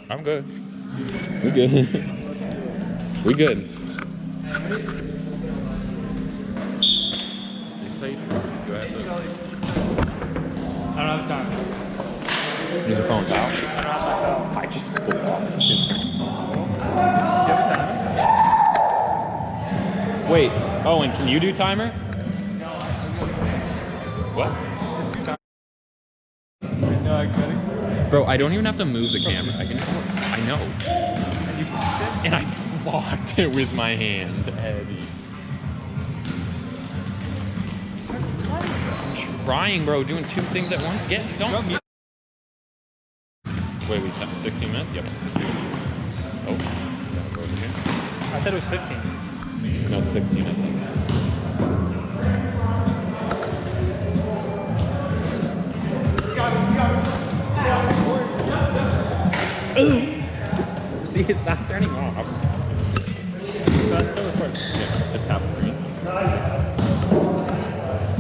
I'm good. We good. We good. Go ahead. I don't have time. Use your phone, pal. I don't have my phone. I just pulled off. Do you have a timer? Wait. Oh, and can you do timer? What? Just do timer. No, I'm kidding. Bro, I don't even have to move the camera. I can. I know. And you blocked it? And I blocked it with my hand, Eddie. Start the timer, bro. I'm trying, bro. Doing two things at once. Don't. Wait, we set 16 minutes? Yep. Oh. Over here. I thought it was 15. No, it's 16, I think. Ooh. See, it's not turning off. So that's still recording. Yeah, just tap the screen.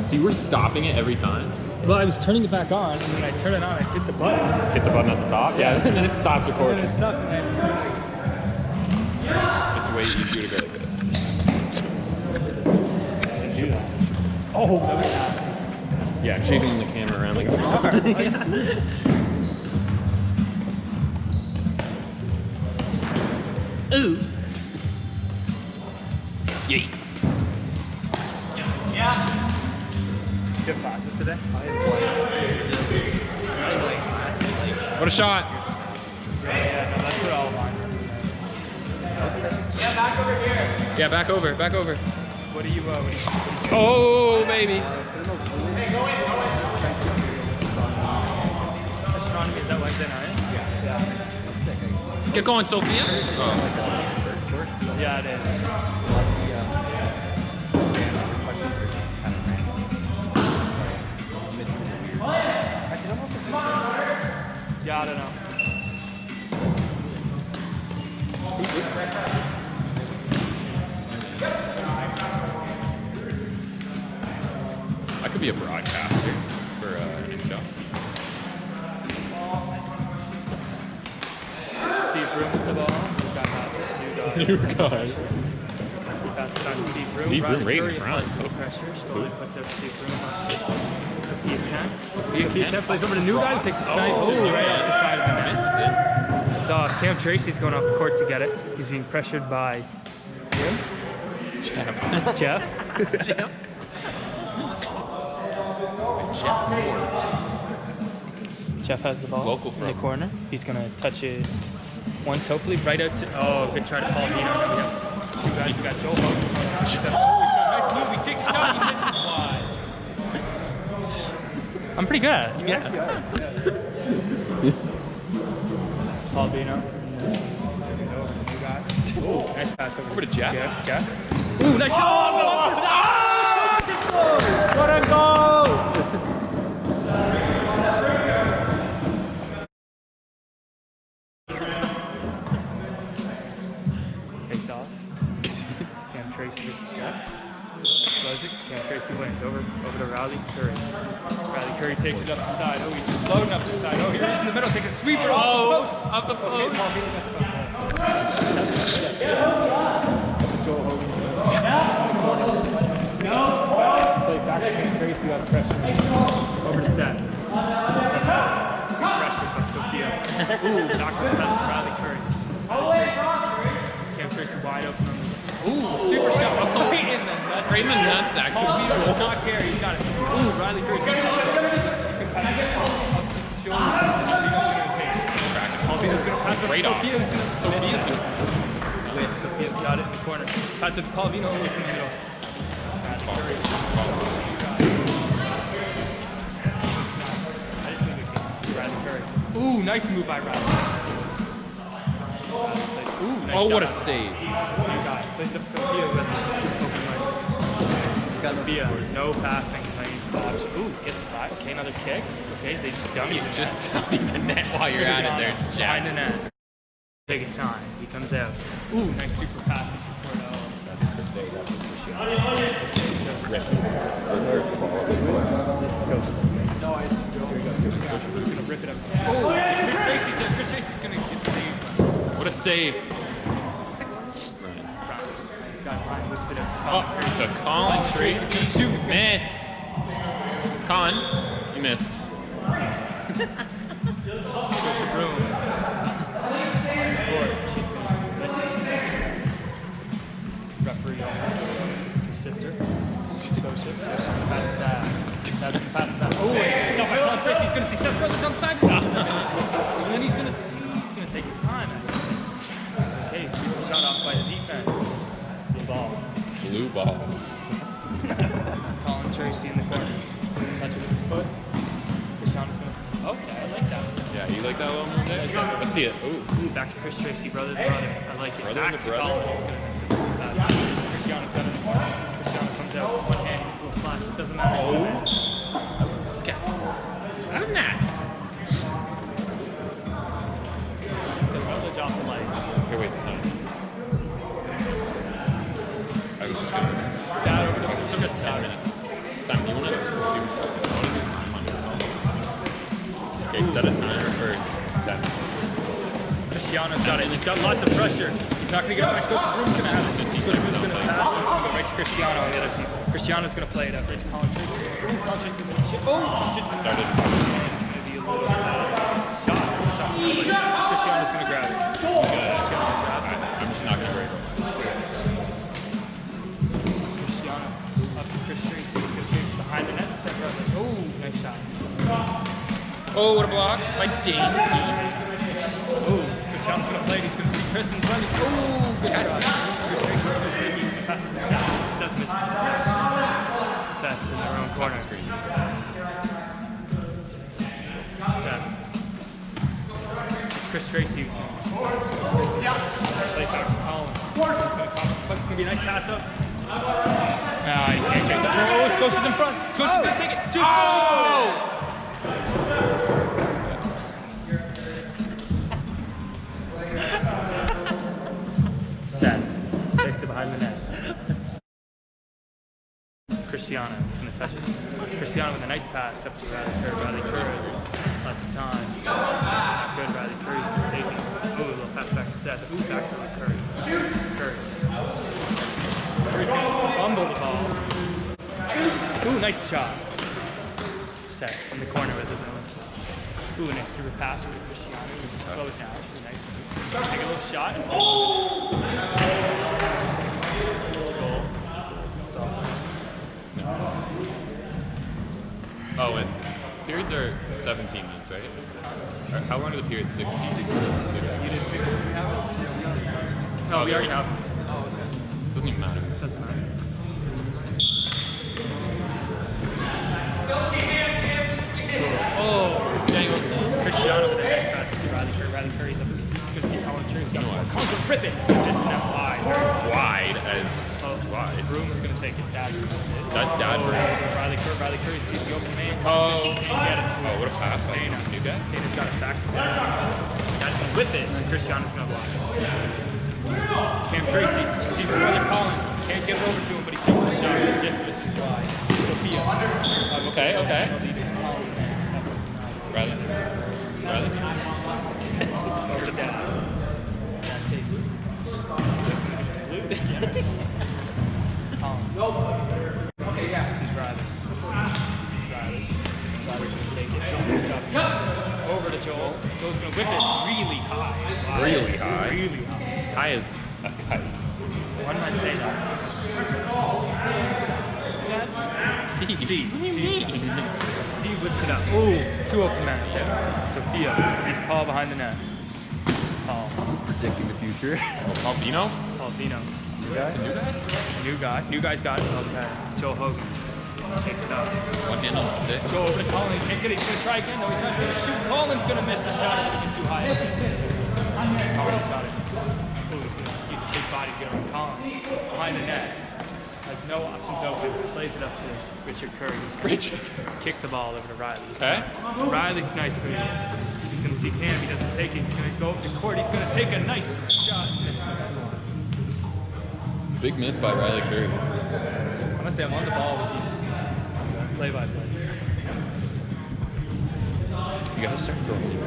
See, we're stopping it every time. Well, I was turning it back on, and when I turn it on, I hit the button. Hit the button at the top? Yeah, and then it stops And recording. then it stops, and then it's like... It's way easier to go like this. Do that. Oh, that was nasty. Yeah, shaking the camera around like a Ooh. Yay. Yeah. Good classes today. What a shot. Yeah, no, that's what all mine. Yeah, back over here. Yeah, back over. What are you, Oh, baby. Hey, go in. Astronomy, is that Wednesday night? Yeah. That's sick. Get going, Sophia. Oh. Yeah, it is. Yeah, I don't know. I could be a broadcaster for a new show. Steve Broom with the ball. New guy. Pass it on Steve Broom. Steve Broom right in Curry front. applies no pressure. Slowly puts out Steve Broom. Sophia Kent. Sophia Kent plays over to new guy. Takes the snipe. Oh, right off the side of the net. Misses it. It's Cam Tracy's going off the court to get it. He's being pressured by him. It's Jeff. Jeff. Jeff Moore. Jeff has the ball Local in from. the corner. He's going to touch it once, hopefully, right out to... Oh, good try to Paul Vino. Now we have two guys. We got Joel Hogan. He's got a nice move. He takes a shot. He misses wide. I'm pretty good at it. Yeah. Paul Vino. Oh, nice pass over to Jeff. Jeff. Ooh, nice shot. What a goal! Face off. Cam Tracy versus Jeff. Blows it. Cam Tracy wins. Over to Riley Curry. Riley Curry takes it up the side. Oh, he's just loading up the side. Oh, here he is in the middle. Take a sweeper off the post. Okay, Paul Vino gets it back. Joel Hogan. Play back to Cam Tracy. Got pressure. Over to Seth. Pressure by Sophia. Ooh, backwards pass to Riley Curry. Cam Tracy wide open. Ooh, super shot. Oh, right in the nuts. Right in the nutsack. Paul Vino does not care. He's got it. Ooh, Riley Curry's got it. He's going to pass it up to Joel. Paul Vino's going to pass it. Right off. Sophia's going to Sophia's going to. Wait, Sophia's got it in the corner. Pass it to Paul Vino. It's in the middle. Riley Curry. Ooh, nice move by Riley. Ooh, nice Oh, shot what a out. save. New guy. Plays it up to Sophia who has an open line. Sophia, no passing lanes option. Ooh, gets it by. Okay, another kick. Okay, they just dummy the net. Just dummy the net while you're at it there, Behind the Jack. net. Biggest time. He comes out. Ooh, nice super pass from Cordell. That's the big one. Let's go. No ice. He's going to rip it up. Oh, Chris Tracy's there. Chris Tracy's going to get saved. What a save. He's got Ryan, whips it up to Oh, Colin. it's a Colin Tracy. Tracy's gonna shoot. It's gonna Miss. Colin, you missed. Scotia Broom. She's gonna miss. Referee on her sister. Scotia. She's gonna pass it back. That's gonna pass it back. Oh, it's stopped by Colin Tracy. He's gonna see Seth Brothers on the side. And then he's gonna take his time. Okay, super shot off by the defense. Blue ball. Blue balls. Colin Tracy in the corner. He's gonna touch it with his foot. Christiana's gonna. Okay, I like that. Yeah, you like that little move there? Let's see it. Ooh. Ooh, back to Chris Tracy, brother to brother. I like it. Brother Back to to brother. Colin. He's gonna miss it. Christiana's got it. Christiana comes out with one hand. It's a little slack. It doesn't matter. Oh. That was disgusting. That was nasty. So knowledge off the light. Here, wait, son. I was just gonna. Dad over to We still got 10 minutes. Simon, you wanna do time on your phone? Okay, set a timer for 10. Cristiano's got it. He's got lots of pressure. He's not going to get it. My Scotia Broom's going to have it. He's going to pass. It's going to go right to Cristiano on the other team. Cristiano's going to play it up right to Colin Tracy. Colin Tracy's going to chip. Oh! Started. It's going to be a little shot. Cristiano's going to grab it. Cristiano grabs it. I'm just not gonna break it. Cristiano up to Chris Tracy. Chris Tracy behind the net. Seth Rosen. Oh, nice shot. Oh, what a block by James. Oh, Cristiano's going to play it. He's going to see Chris in front. He's, oh, good shot. Chris Tracy's going to take it. He's going to pass it to Seth. Seth misses the pass. Seth in their own corner. Screen. Seth. Chris Tracy who's going to play it back to Colin. He's going to come. It's going to be a nice pass up. Ah, he can't get control. Oh, Scotia's in front. Scotia's going to take it. Two Seth takes it behind the net. Cristiano is going to touch it. Cristiano with a nice pass up to Riley Kerr. Riley Kerr, lots of time. Not good. Riley Curry's going to take it. Ooh, a little pass back to Seth. Ooh, back to Curry. Curry. Curry's going to fumble the ball. Ooh, nice shot. Seth in the corner with his own. Ooh, nice super pass with Cristiano. He's going to slow it down. Ooh, nice. Take a little shot. It's going to goal. Stop. Oh, and periods are 17 minutes, right? Or how long are the periods? 16? You did 16. We have it? No, we already have it. Oh, okay. Doesn't even matter. Doesn't matter. Oh, dang. Cristiano with a nice pass to Riley Curry. Riley Curry's up. He's going to see Colin Tracy. You know what? Colin's going to rip it. He's going to miss that wide. Wide as wide. Broom's going to take it. Dad. That's Dad. Riley Curry. Riley Curry sees the open man. Oh. He can't get it to Oh, what a pass by Dana. New guy. Dana's got it back to Dad. Dad's going to whip it, and then Cristiano's going to block it. Cam Tracy sees the brother Colin. Can't get it over to him, but he takes the shot and just misses wide. Sophia. Okay. Riley. Over to Dad. Dad takes it. Just going to get to Blue. Colin. Sees Riley. Riley's going to take it. Stop. Over to Joel. Joel's going to whip it really high. Really high. Really high. High as a kite. One might say that. Steve. Steve whips it up. Ooh, two open men. Okay. Sophia sees Paul behind the net. Paul. Predicting the future. Paul Vino? Paul Vino. New guy? New guy? New guy. New guy's got it. Okay. Joel Hogan takes it up. One hand on the stick. Joel over to Colin. He can't get it. He's going to try again. No, he's not going to shoot. Colin's going to miss the shot. It would have been too high. Colin's got it. Ooh, he's going to use a big body to get on Colin. Behind the net. Has no options open. Plays it up to Richard Curry. He's going to kick the ball over to Riley. Okay. Riley's nice, but he can see Cam. He doesn't take it. He's going to go up the court. He's going to take a nice shot and miss it. Big miss by Riley Curry. I must say, I'm on the ball with these play-by-play. You gotta start going.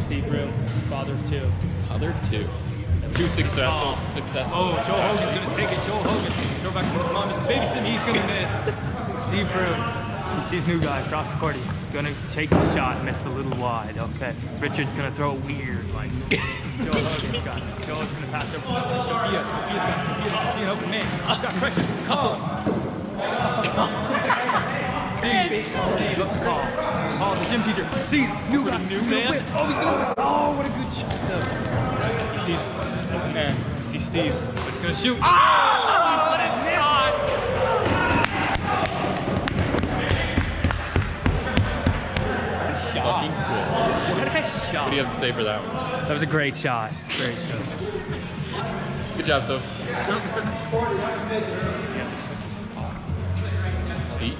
Steve Broom. Father of two. Father of two. Two successful. Oh, Joel Hogan's gonna take it. Joel Hogan. Throw back to his mom. Mr. Babysim, he's gonna miss. Steve Broom. He sees new guy across the court. He's gonna take the shot, miss a little wide. Okay. Richard's gonna throw it weird, like Joel Hogan's got it. Joel's gonna pass over. Sophia's got it. Sophia, see an open man. He's got pressure. Come. Steve up the ball. Oh, the gym teacher sees new guy. He's gonna whip. Oh, he's gonna whip. Oh, what a good shot though. He sees open man. He sees Steve. But he's gonna shoot. Ah! What a shot! Fucking cool. What a shot. What do you have to say for that one? That was a great shot. Great shot. Good job, Soph. Steve?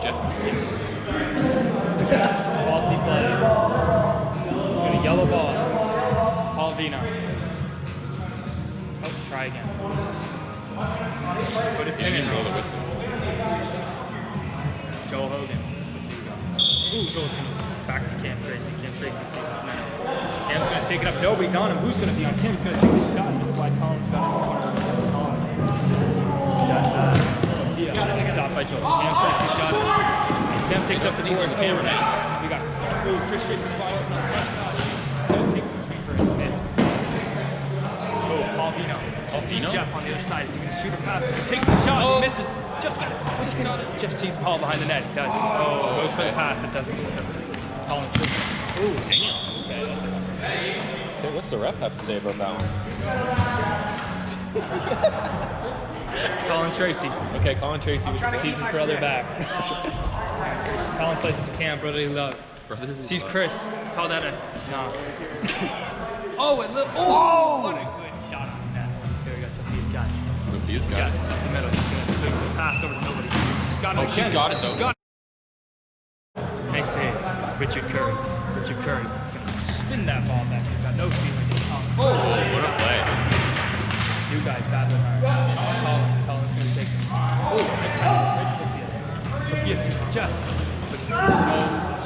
Jeff? Ball T play. He's got a yellow ball. Paul Vino. Oh, try again. Put his pin in. Roll the whistle. Joel Hogan. Ooh, Joel's gonna back to Cam Tracy. Cam Tracy sees his man. Cam's gonna take it up. Nobody's on him. Who's gonna be on Cam? He's gonna take his shot. This is why Colin's got it. Sophia. Stopped by Joel. Cam Tracy's got it. Cam takes up the board. Cam next. We got Chris Tracy's ball up on the left side. He's gonna take the sweeper and miss. Oh, Paul Vino. Sees Jeff on the other side. Is he gonna shoot or pass? He takes the shot. He misses. Jeff's got it. What's he gonna? Jeff sees Paul behind the net. He does. Oh, goes for the pass. It doesn't. It doesn't. Colin Tracy. Ooh, damn. Okay, that's it. Okay, what's the ref have to say about that one? Colin Tracy. Okay, Colin Tracy Sees his brother back. Colin plays it to Cam. Brotherly love. Sees Chris. Call that a no. Oh, it little. Oh, what a good shot on the net. Here we go. Sophia's got it. Sophia's got Jeff it. in the middle. He's gonna do the pass over to nobody. She's got it. Oh, she's got it though. She's got it. Nice save. Richard Curry. Richard Curry. Gonna spin that ball back. He's got no feeling. Oh, what a play. New guys battling hard. Colin's gonna take it. Oh, nice pass. Right, Sophia sees Jeff.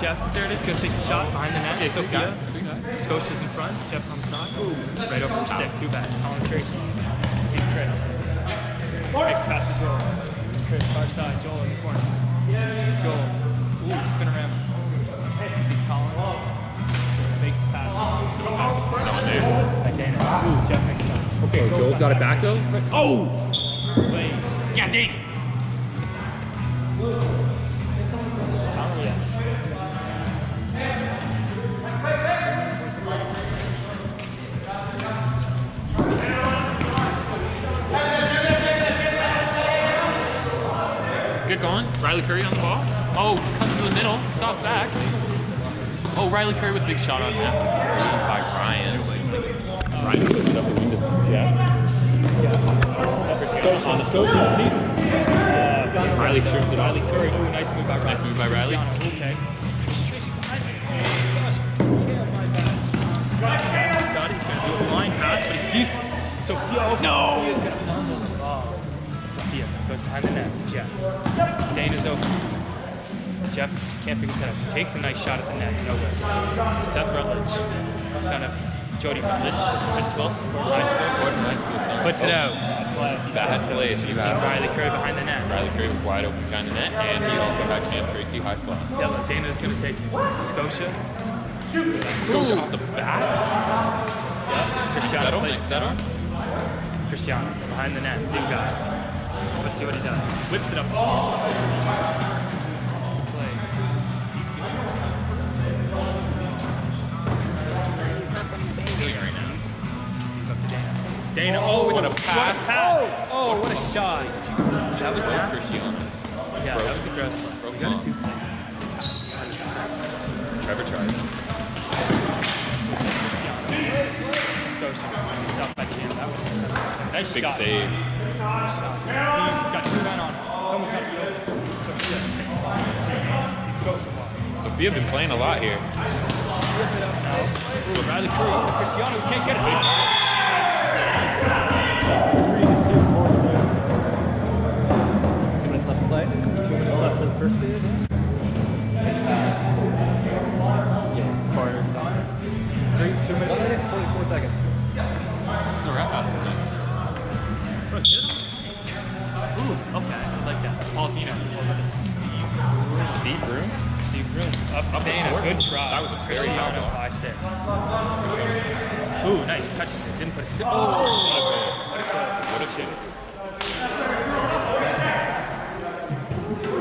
Jeff, there it is. Gonna take the shot behind the net. Okay, Sophia. three guys. Scotia's in front. Jeff's on the side. Right over her stick. Too bad. Colin Tracy sees Chris. Next pass to Joel. Chris, far side. Joel in the corner. Joel. Ooh, spin around. Sees Colin. Makes the pass. Pass it to Dana. Ooh, Jeff makes it up. Okay, Oh, Joel's got it back though? Oh! Wait. Yeah, dang! Good going. Riley Curry on the ball. Oh, comes to the middle. Stops back. Oh, Riley Curry with a big shot on that one. Slated by Ryan. Ryan puts it up into Jeff. On the Scotia season. Riley strips it off. Riley Curry. Ooh, nice move by Riley. Nice move by Riley. Okay. Tracy behind me. Gosh. Yeah, my bad. He's got it. He's going to do a blind pass, but he sees Sophia open. No! Sophia's going to fumble the ball. Sophia goes behind the net to Jeff. Dana's open. Jeff can't pick his head up. He takes a nice shot at the net. Nowhere. Seth Rutledge, son of Jody Rutledge, principal, Gordon High School. Puts it out. Bad play. He's seen Riley Curry behind the net. Riley Curry was wide open behind the net, and he also had Cam Tracy high slot. Yellow. Dana's going to take Scotia. Scotia off the bat. Yeah. Cristiano Settle, plays nice settle. Cristiano behind the net. New guy. Let's see what he does. Whips it up. Good play. He's good. Steve up to Dana. Dana, oh, what a pass. Oh, what a shot. That was that. Cristiano. Yeah, that was a gross play. We got to do pass. Trevor tried. Scotia. Stopped by Cam. That was nice Big shot. save. Steve's got two men on him. Someone's got to be open. Sophia takes the ball. See Scotia ball. Sophia been playing a lot here. Strip it up now. Ooh, Riley Curry over Cristiano. Can't get it. 3-2 for the Reds. 2 minutes left to play. 2 minutes left for the first period. Yeah, quarter. 2 minutes left. That was a very Cristiano high high stick. Ooh, nice. Touches it. Didn't put a stick. Oh, What a shit.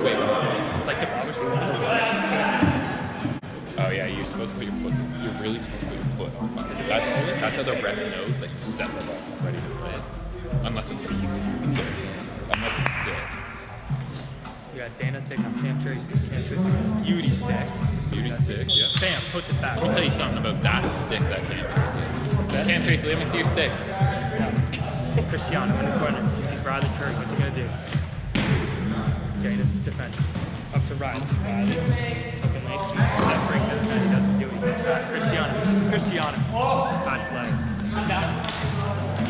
Wait. like the barber's still Oh yeah, you're supposed to put your foot. You're really supposed to put your foot on. That's how the ref knows that you set the ball ready to play. Unless it's still. Unless it's still. We got Dana taking off Cam Tracy. Cam Tracy with a beauty stick. Beauty stick, yeah. Bam, puts it back. Let me tell you something about that stick that Cam Tracy. Cam Tracy, let me see your stick. Cristiano in the corner. He sees Riley Curry. What's he gonna do? Dana's defense. Up to Riley. Riley. Looking nice. He's separating the defense. He doesn't do it. He gets back. Cristiano. Bad play.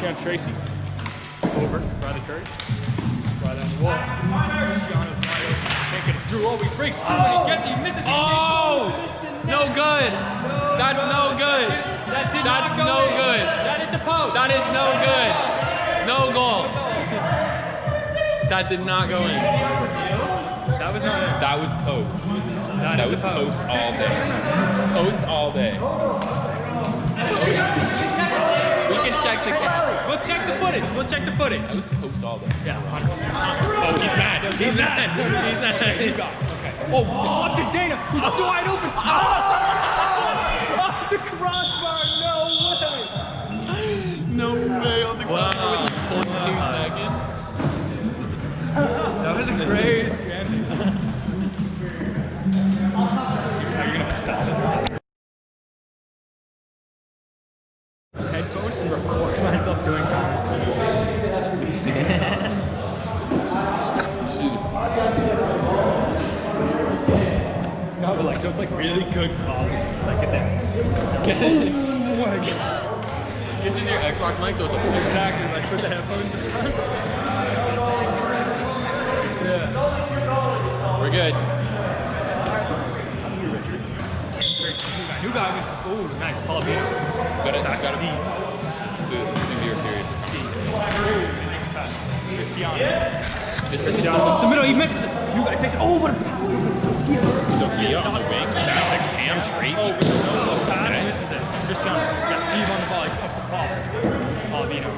Cam Tracy. Over. Riley Curry. Riley on the wall. Cristiano's wide open. Can't get it through. Oh, he breaks through and he gets it. He misses it. Oh! No good. That's no good. That's no good. That hit the post. That is no good. No goal. That did not go in. That was not it. That was post. That was post all day. Post all day. We can check the camera. We'll check the footage. That was post all day. Yeah, 100%. Oh, he's mad. He's mad. Okay. Oh, up to Dana. He's wide open. Off the crossbar. No way. No way on the ground with 0.2 seconds. That was a crazy ending. Are you gonna possess it? Headphones and record myself doing commentary. No, but like, so it's like really good quality. Like at that. Get just your Xbox mic so it's a Exactly, like put the headphones in front. Yeah. We're good. New guy wins. Oh, nice. Paul Beer. Got it. Steve. This is going to be your period. Steve. Next pass. Cristiano. Just The middle, he misses it. New guy takes it. Oh, what a pass. Sophia on the wing. That's a Cam Tracy. Oh, with the no pass, misses it. Cristiano. Got Steve on the ball. He's up to Paul. Paul Vino.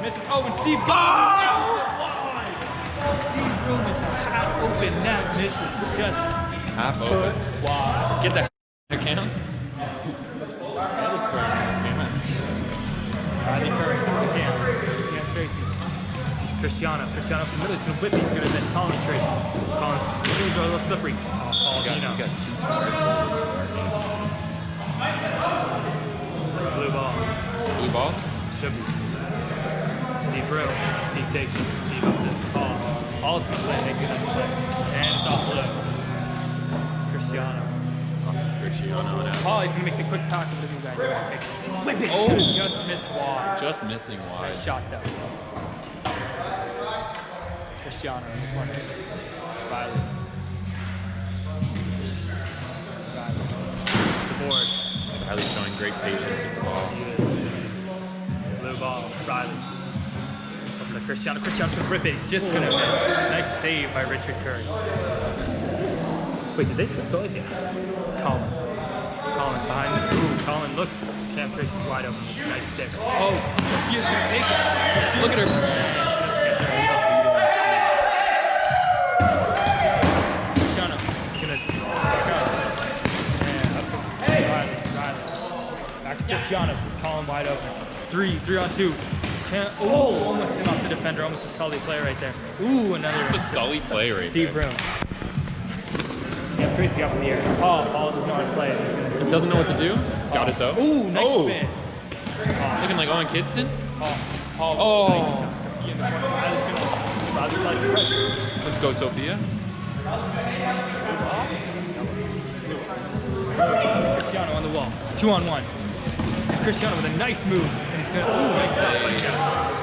Misses. Oh, and Steve got it. Steve Room with the half open net misses. Just half open. wide. Get that Cam. Riley Curry. Cam Tracy. Sees Cristiano. Cristiano from the middle. He's going to whip. He's going to miss Colin Tracy. Colin's screws are a little slippery. Paul Vino. You got 2 targets. It's blue ball. Blue balls? Should be. Steve Rowe. Steve takes it. Steve up to Paul. Paul's going to play. Make a nice play. And it's off blue. Cristiano. Cristiano now. Paul, he's going to make the quick pass over the new guy. New guy takes it. Whip it. Oh. Just missed wide. Just missing wide. Nice shot though. Cristiano in the corner. Riley. The boards. Riley showing great patience with the ball. He is. Blue ball. Riley. Up to Cristiano. Cristiano's going to rip it. He's just going to miss. Nice save by Richard Curry. Wait, did they switch goalies yet? Colin behind the ooh, Colin looks. Cam Tracy's wide open. Nice stick. Oh, Sophia's going to take it. Look at her. And she doesn't get there. Cristiano is going to go. And up to Riley. Back to Cristiano. This is Colin wide open. 3 on 2. Almost in off the defender. Almost a Sully play right there. Ooh, another. It's a Sully play right Steve there. Broom. Yeah, Tracy up in the air. Paul doesn't know how to play it. It doesn't know what to do. Got it though. Ooh, nice spin. Looking like Owen Kidston. Paul. Nice shot. Sophia in the corner. Riley's going to apply some pressure. Let's go, Sophia. Cristiano on the wall. 2 on 1. Cristiano with a nice move. And he's going to, nice stop by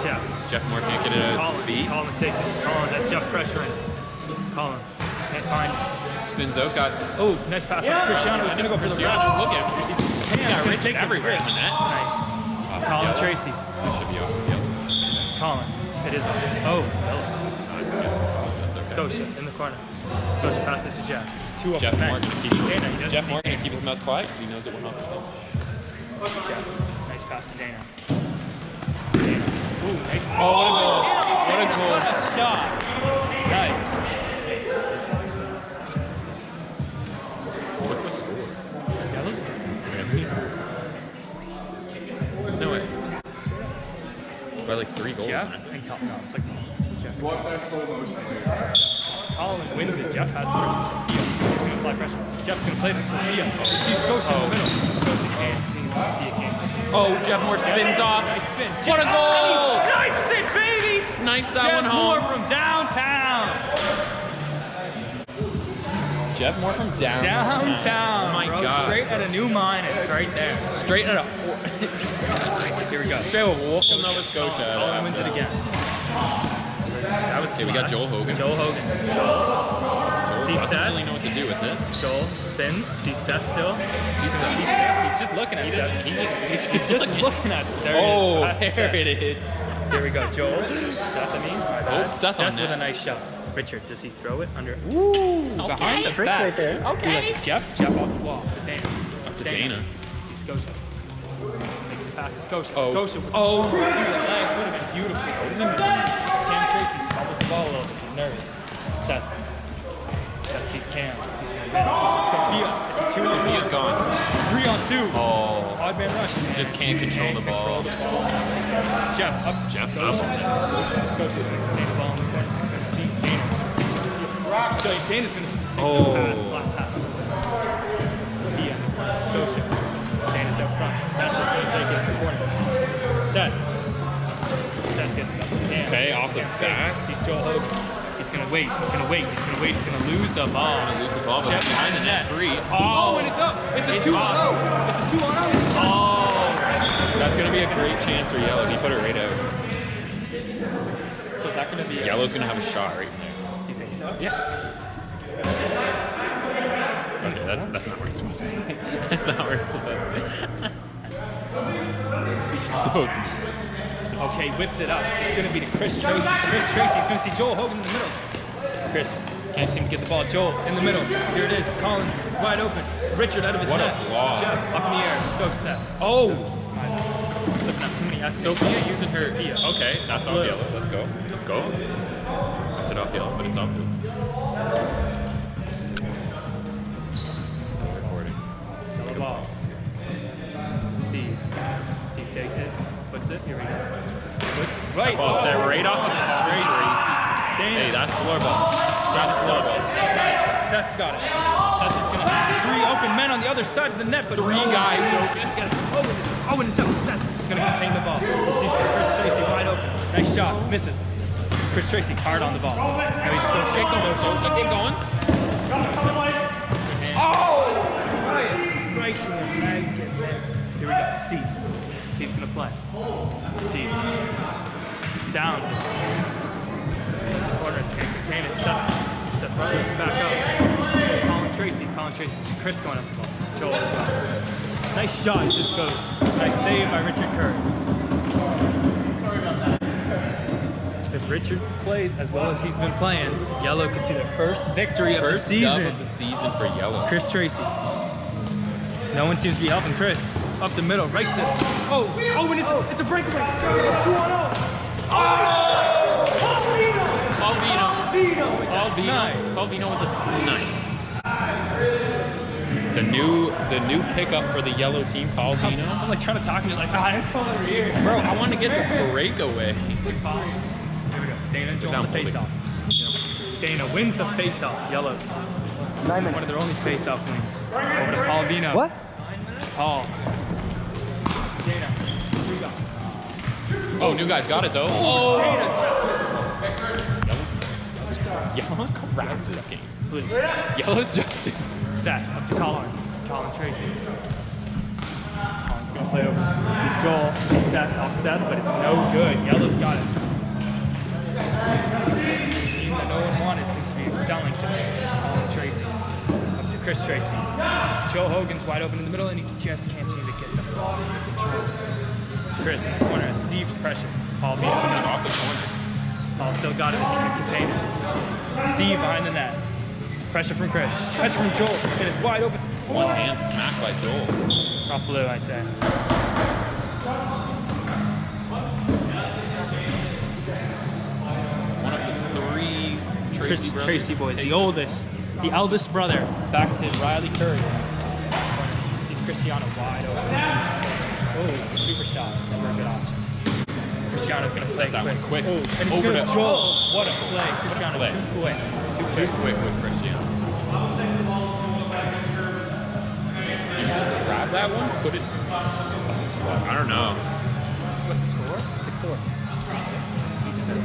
Jeff. Jeff Moore can't get it out of his feet. Colin takes it. Colin, that's Jeff pressuring. Colin can't find it. Spins out, got. Oh, nice pass up. Cristiano is going to go for the Cristiano, run. look at him. He's going to take everywhere in the net. Nice. Colin Tracy. That should be off. Yep. Colin. It is. Oh, That's okay. Scotia in the corner. Scotia passes to Jeff. 2 up Jeff the Morgan. bench. Dana, he doesn't Jeff see Morgan Dana. keep his mouth quiet because he knows it went off the thing. Jeff. Nice pass to Dana. Dana. Ooh, nice. Oh, what a goal. What a shot. Nice. What's the score? Yellow? No way. By like 3 goals. Jeff man. and Colin. No, it's like Jeff. Watch that slow motion later. Colin wins it. Jeff has the pressure. Sophia. So he's going to apply pressure. Jeff's going to play it to Sophia. You see Scotia in the middle. Scotia can't see. Sophia can't see. Oh, Jeff Moore spins off. Nice spin. What a goal! Snipes it, baby! Snipes that Jeff one Moore home. from downtown. Jeff Moore from Downtown. Oh my bro. God. Straight at a new minus right there. Straight at a. Here we go. Straight at a wolf from Nova Scotia. Colin wins it again. That was a Okay, we got slash. Joel Hogan. Joel Hogan. Joel. See doesn't Seth. really know what to do with it. Joel spins. See Seth still. Seth. He's just looking at Seth. He's just looking at it. There Oh, it is. there it is. Here we go. Joel. Seth, I mean. Oh, Seth on with net. a nice shot. Richard, does he throw it under? Ooh, behind the Trick back. right there. Okay. Jeff off the wall. To Dana. Up to Dana. See Scotia. Makes the pass to Scotia. Oh. Scotia with Oh. the legs. Would have been beautiful. Cam Tracy bobbles the ball a little bit. He's nervous. Seth sees Cam. He's going to miss. Sophia. It's a 2-on-1. Sophia's gone. 3-on-2. Oh. Odd man rush. Just can't control the ball. Jeff up to Jeff's Scotia. up. Scotia's going to contain the ball in the corner. He's going to see Dana. So Dana's going to take the pass, slap pass. Sophia, Scotia. Dana's out front. Seth is going to take it in the corner. Seth gets it up to Cam. Okay, off the back. Sees Joel Hogan. He's going to wait. He's going to wait. He's going to wait. He's going to lose the ball. Lose the ball, but Jeff behind the net. 3. Oh, and it's up. It's a 2-on-0. It's a 2-on-0. Oh. That's going to be a great chance for Yellow. He put it right out. So is that going to be Yellow's going to have a shot right there. You think so? Yeah. Okay, that's not where it's supposed to be. That's not where it's supposed to be. It's supposed to be. Okay, whips it up. It's going to be to Chris Tracy. Chris Tracy's going to see Joel Hogan in the middle. Chris can't seem to get the ball. Joel in the middle. Here it is. Collins wide open. Richard out of his What a net. block. Jeff up in the air. Scotia set. Oh! Slipping up too many S's. Sophia using her. Sophia. Okay, that's off Blue. Yellow. Let's go. Let's go. I said off Yellow, but it's off Blue. Stop recording. Yellow ball. Steve takes it. Foots it. Here we go. Right. Ball set right off of Tracy. Dana. Hey, that's Floorball. That's Floorball. That's nice. Seth's got it. Seth is going to have 3 open men on the other side of the net, but 3 guys open. Oh, and it's up. Seth is going to contain the ball. He sees Chris Tracy wide open. Nice shot. Misses. Chris Tracy hard on the ball. Now he's still Keep going. Keep going. Oh! Right when the legs get there. Here we go. Steve. Steve's going to play. Steve. Down. Corner. Can't contain it. Seth Rutledge back up. There's Colin Tracy. Chris going up the ball. Joel as well. Nice shot. It just goes. Nice save by Richard Kerr. Sorry about that. If Richard plays as well as he's been playing, Yellow could see their first victory of the First season. dub of the season for Yellow. Chris Tracy. No one seems to be helping Chris. Up the middle, right to. Oh, and it's a breakaway. 2-on-0. Paulvino with a snipe. The new pickup for the Yellow team, Paulvino. I'm like trying to talk to you like, I come over here. Bro, I want to get the breakaway. Here we go. Dana and Joel on the face-off. Dana wins the face-off. Yellows. 9 One of minutes. their only face-off wins. Over to Paulvino. What? Paul. Dana. Oh, new guys got it though. Oh! Dana just misses one. Yellow's crap this game. Blues. Yellow's just. Set up to Colin Tracy. Colin's gonna play over. Sees Joel. Offset, but it's no good. Yellow's got it. The team that no one wanted seems to be excelling today. Colin Tracy. Up to Chris Tracy. Joe Hogan's wide open in the middle, and he just can't seem to get the ball under control. Chris in the corner. Steve's pressure. Paul beats him Off the corner. Paul still got it if he can contain it. Steve behind the net. Pressure from Chris. Pressure from Joel. And it's wide open. One hand smack by Joel. Off blue, I say. One of the three Tracy boys, the oldest, the eldest brother, back to Riley Curry. Sees Cristiano wide open. Oh, super shot, never a good option. Cristiano's gonna set that one quick. Oh, and it's Over gonna to Joel. What a play, Cristiano, play. too quick. Too quick with Cristiano. Grab that one, put it. I don't know. What's the score? 6-4. He just said I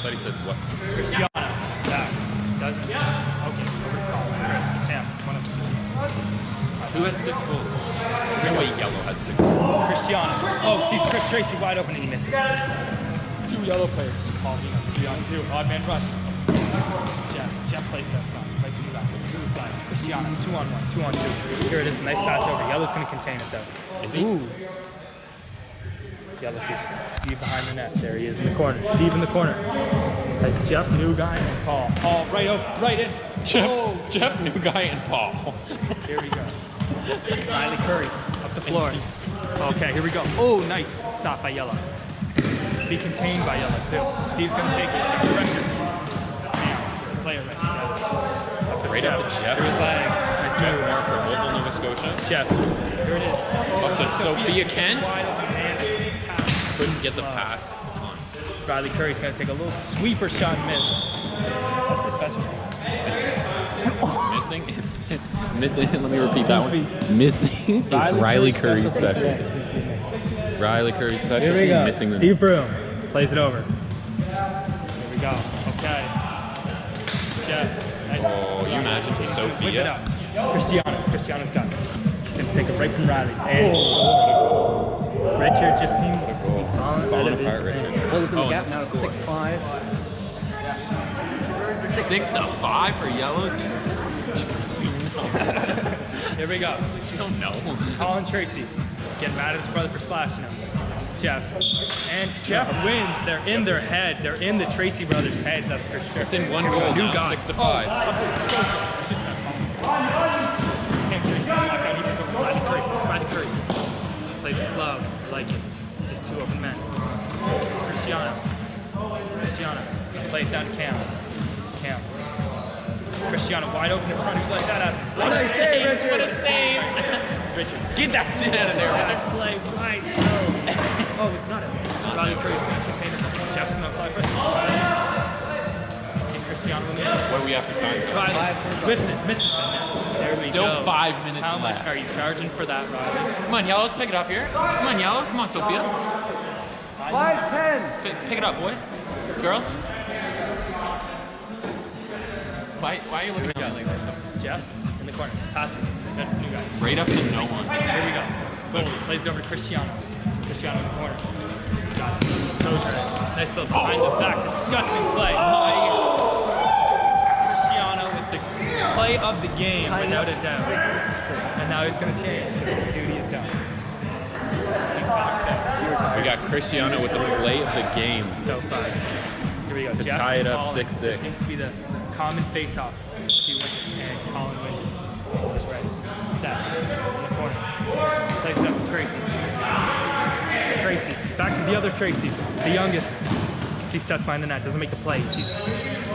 thought he said, what's the score? Cristiano. That doesn't. Okay, over to Chris. Cam, one of them. Who has 6 goals? No way yellow has 6 goals. Cristiano. Oh, sees Chris Tracy wide open and he misses. 2 yellow players. Paul Vino, 3-on-2. Odd man rush. Jeff plays it up front. Right to the back. Cristiano, 2-on-1, 2-on-2. Here it is, nice pass over. Yellow's gonna contain it though. Is he? Ooh. Yellow sees Steve behind the net. There he is in the corner. Steve in the corner. That's Jeff, new guy, and Paul. Paul, right open, right in. Jeff, new guy, and Paul. Here we go. Riley Curry, up the floor. Okay, here we go. Oh, nice. Stop by Yellow. It's gonna be contained by Yellow, too. Steve's going to take it. He's going to pressure. Damn, he's a player right now. Right up to Jeff. Through his legs. Nice Jeff move. Moore for Louisville, Nova Scotia. Jeff. Here it is. Up to Sophia Ken. Wide open hand. Just pass. Couldn't get the pass on. Riley Curry's going to take a little sweeper shot and miss. That's his specialty. Missing. Let me repeat that one. Missing is Riley Curry's specialty. Riley Curry's specialty. Here we go. Missing the Steve Broom plays it over. Here we go. Okay. Jeff. Nice. Oh, you imagine Whip it Sophia. up. Cristiano's got it. He's going to take it right from Riley. And Richard just seems to be falling out of his thing. Closing the gap and now, it's a score. 6-5. 6-5 for yellow team. Here we go. You don't know. Colin Tracy getting mad at his brother for slashing him. Jeff. And Jeff wins. They're in their head. They're in the Tracy brothers' heads, that's for sure. Within 1 goal New now, guy. 6-5. It's just not Cam Tracy, lock out, he gets over Riley Curry. Plays it slow. I like it. There's 2 open men. Cristiano. He's going to play it down to Cam. Cristiano wide open in front. He's like that out. Nice save, Richard. What a save. Richard. Get that shit out of there, Richard. Play right. Oh, it's not it. Riley Curry's going to contain it. Jeff's going to apply pressure. See Cristiano in the middle. What do we have for time? Riley flips it, misses the net. There we Still go. 5 minutes How much left. are you charging for that, Riley? Come on, Yellow, let's pick it up here. Come on, Yellow. Come on, Sophia. 5-10. Pick it up, boys. Girls. Why are you looking at me like that? Jeff in the corner. Passes it. Good new guy. Right up to no one. Here we go. Goalie plays it over to Cristiano. Cristiano in the corner. He's got it. Toe drag. Nice little behind the back. Disgusting play. Cristiano with the play of the game, without a doubt. And now he's going to change because his duty is done. We got Cristiano with the play of the game. So fun. Here we go. To Jeff tie it up Colin. 6-6. This seems to be the common face-off. He wins it, and Colin wins it. He's ready. Set. In the corner. Plays it up to Tracy. Tracy. Back to the other Tracy. The youngest. Sees Seth behind the net. Doesn't make the play. Sees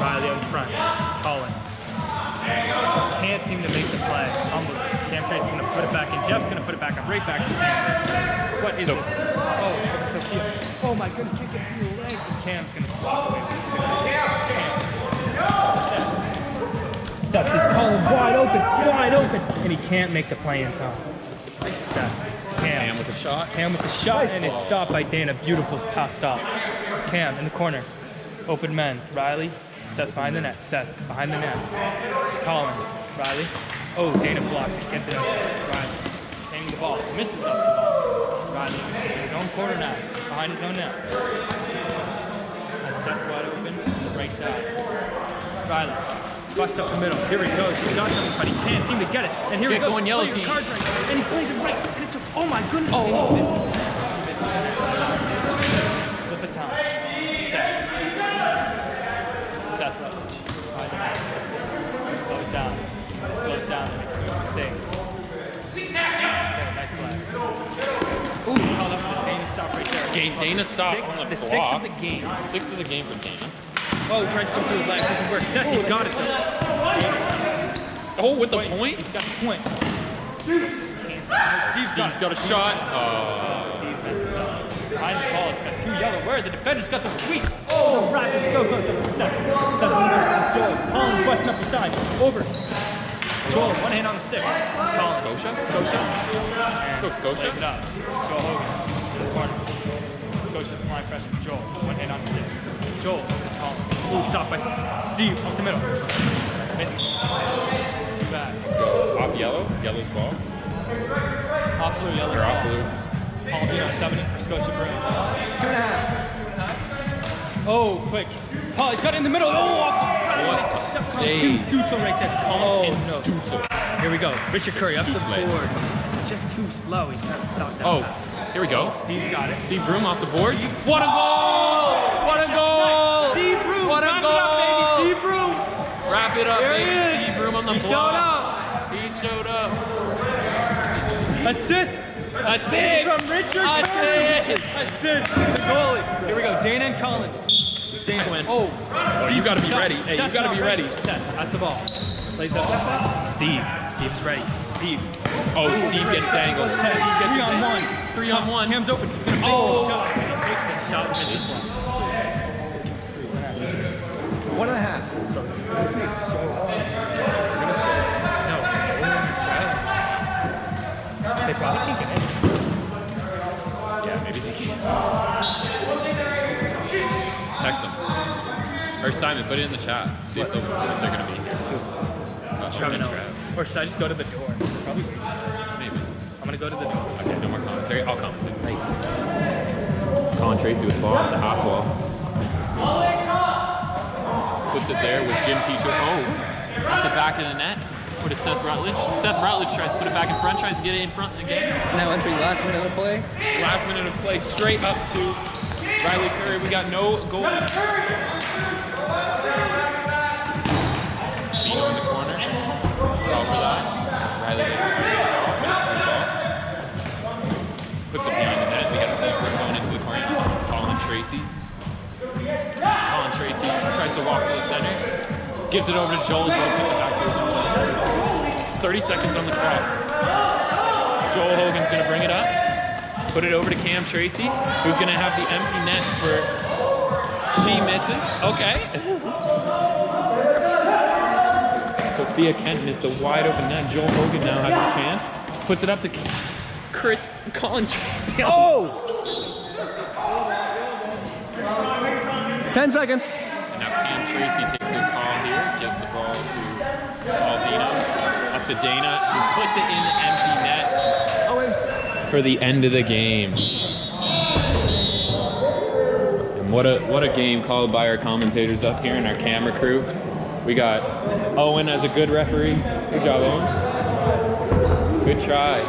Riley out in front. Colin. So can't seem to make the play. Humbles it. Cam Tracy's going to put it back in. Jeff's going to put it back on. Right back to Cam. What is this? Oh, Sophia. Oh my goodness, can't get through your legs. And Cam's going to walk away with it. Seth sees Colin wide open. And he can't make the play in time. Seth. It's Cam with a shot. Cam with the shot, and it's stopped by Dana. Beautiful pass stop. Cam in the corner. Open men. Riley. Seth's behind the net. Seth behind the net. This is Colin. Riley. Oh, Dana blocks it. Gets it up. Riley. Taking the ball. Misses the ball. Riley in his own corner now. Behind his own net. Seth wide open. Right side. Riley. Busts up the middle. Here he goes. He's got something, but he can't seem to get it. And here he goes. Going Yellow team. Cards right. And he plays it right. And it's oh my goodness. Oh. And he misses it. She misses it. Slip of time. Seth Rutledge. He's going to slow it Dana stop sixth, on the the block. sixth of the game. Sixth of the game for Dana. Oh, tries to put it through his legs. Doesn't work. Seth, he's got it though. Oh, with the point? He's got the point. Just can't see. Steve's got a shot. Steve messes up. Behind the ball, it's got 2 yellow. Where the defender's got the sweep. Oh, right, it's so close. It's second. Joel. Collins busting up the side. Over. Joel, one hand on the stick. Collins. Scotia? Let's go Scotia. Plays it up. Joel Hogan to the corner. Scotia's applying pressure. Joel, one hand on the stick. Joel, Collins. Oh, stopped by Steve up the middle. Misses. Too bad. Let's go off yellow. Yellow's ball. Off blue, yellow. Or off blue. Paulino subbing it for Scotia Broom. 2.5. Oh, quick. Paul, he's got it in the middle. Oh, off the What ground. a save. Tim Stutzel right there. Oh, Tim no. Stutzel. Here we go. Richard Curry up the Stutzel. boards. It's just too slow. He's got to stop that Oh, pass. here we go. Steve's got it. Steve Broom off the boards. What a goal! What a goal! Steve Broom. What a wrap goal! it up, baby. Steve Broom. Wrap it up, There baby. he is. Steve Broom on the He block. showed up. He showed up. Assist. Assist from Richard Curry. Assist. The goalie. Here we go. Dana and Colin. Dana. Oh, you gotta be ready. Hey, you gotta be ready. Seth, that's the ball. Plays that. Steve. Steve's ready. Steve. Oh, Steve gets dangled. Steve gets 3 on 1. 3 on 1. Cam's open. He's gonna make the shot. And he takes the shot and misses one. 1.5. No. They probably can't get in. Yeah, maybe they can. Text them. Or Simon, put it in the chat. See if they're gonna be here. Trev and Trev. Owen. Or should I just go to the door? Probably. Maybe. I'm gonna go to the door. Okay, no more commentary. I'll comment. Colin Tracy with the ball at the half wall. Puts it there with Jim Teacher. Oh, off the back of the net. What is Seth Rutledge? Seth Rutledge tries to put it back in front, tries to get it in front again. Now entering last minute of play. Last minute of play, straight up to Riley Curry. We got no goal. Vino in the corner. Call for that. Riley gets the ball. Puts it behind the net. We got Steve going into the corner. Colin Tracy. Colin Tracy tries to walk to the center. Gives it over to Joel. Joel puts it back over. 30 seconds on the clock. Joel Hogan's going to bring it up. Put it over to Cam Tracy, who's going to have the empty net for she misses. Okay. Sophia Kenton is the wide open net. Joel Hogan now has a chance. Puts it up to Colin Tracy. Oh! 10 seconds. And now Cam Tracy takes a call here, gives the ball to Aldino, up to Dana, who puts it in the empty net for the end of the game. And what a game called by our commentators up here and our camera crew. We got Owen as a good referee. Good job, Owen. Good try.